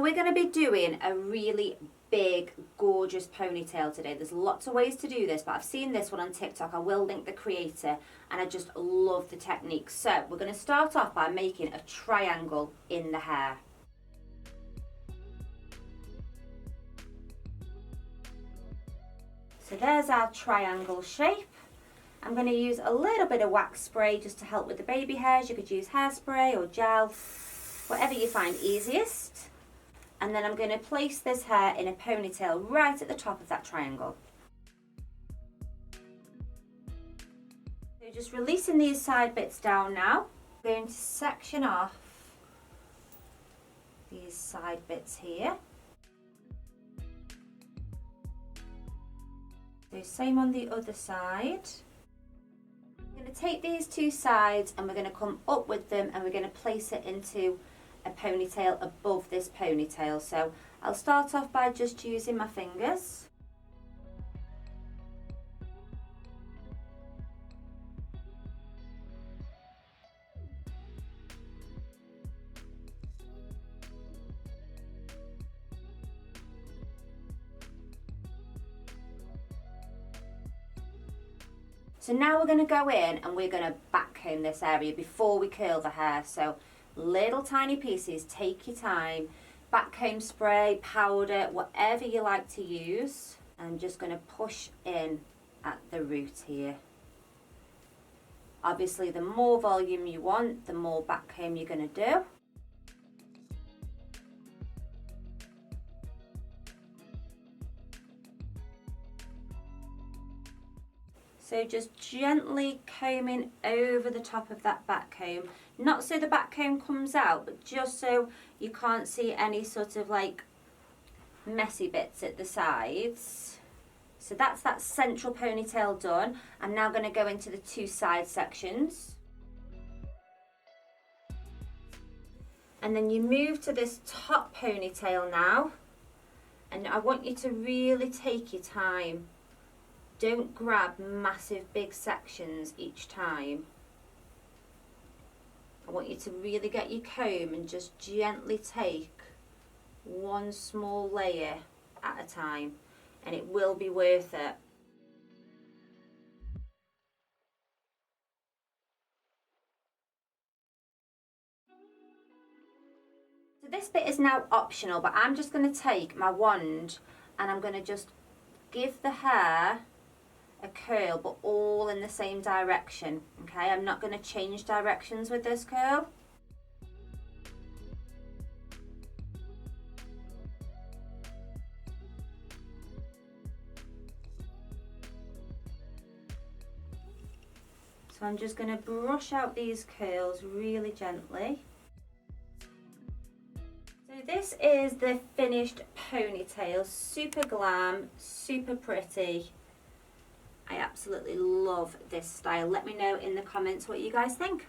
we're going to be doing a really big, gorgeous ponytail today. There's lots of ways to do this, but I've seen this one on TikTok. I will link the creator, and I just love the technique. So we're going to start off by making a triangle in the hair. So there's our triangle shape. I'm going to use a little bit of wax spray just to help with the baby hairs. You could use hairspray or gel, whatever you find easiest. And then I'm going to place this hair in a ponytail right at the top of that triangle. So just releasing these side bits down now. I'm going to section off these side bits here. So same on the other side. I'm going to take these two sides and we're going to come up with them and we're going to place it into a ponytail above this ponytail. So I'll start off by just using my fingers. So now we're going to go in and we're going to backcomb this area before we curl the hair. So little tiny pieces, take your time, backcomb spray, powder, whatever you like to use. I'm just going to push in at the root here. Obviously the more volume you want, the more backcomb you're going to do. So just gently combing over the top of that back comb. Not so the back comb comes out, but just so you can't see any sort of like messy bits at the sides. So that's that central ponytail done. I'm now going to go into the two side sections. And then you move to this top ponytail now. And I want you to really take your time. Don't grab massive big sections each time. I want you to really get your comb and just gently take one small layer at a time, and it will be worth it. So this bit is now optional, but I'm just going to take my wand and I'm going to just give the hair a curl, but all in the same direction. Okay, I'm not going to change directions with this curl. So I'm just going to brush out these curls really gently. So this is the finished ponytail. Super glam, super pretty. I absolutely love this style. Let me know in the comments what you guys think.